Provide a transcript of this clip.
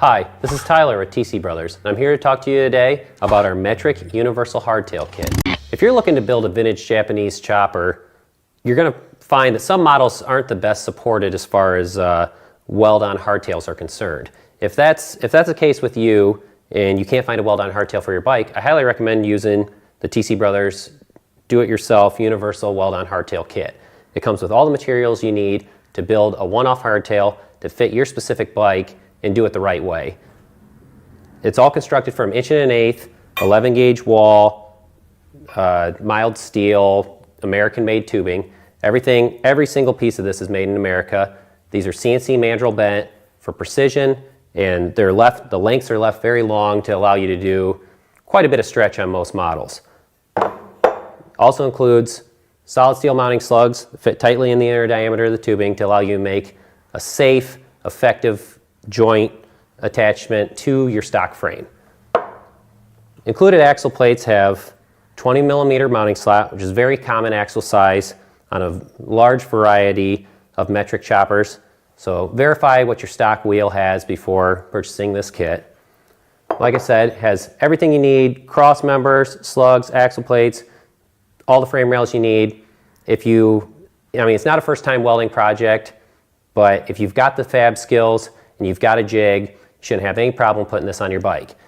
Hi, this is Tyler with TC Brothers, and I'm here to talk to you today about our metric universal hardtail kit. If you're looking to build a vintage Japanese chopper, you're going to find that some models aren't the best supported as far as weld-on hardtails are concerned. If that's the case with you and you can't find a weld-on hardtail for your bike, I highly recommend using the TC Brothers do-it-yourself universal weld-on hardtail kit. It comes with all the materials you need to build a one-off hardtail to fit your specific bike and do it the right way. It's all constructed from 1 1/8", 11 gauge wall, mild steel, American made tubing. Every single piece of this is made in America. These are CNC mandrel bent for precision, and the lengths are left very long to allow you to do quite a bit of stretch on most models. Also includes solid steel mounting slugs that fit tightly in the inner diameter of the tubing to allow you to make a safe, effective joint attachment to your stock frame. Included axle plates have 20mm mounting slot, which is very common axle size on a large variety of metric choppers. So verify what your stock wheel has before purchasing this kit. Like I said, it has everything you need: cross members, slugs, axle plates, all the frame rails you need. It's not a first time welding project, but if you've got the fab skills and you've got a jig, you shouldn't have any problem putting this on your bike.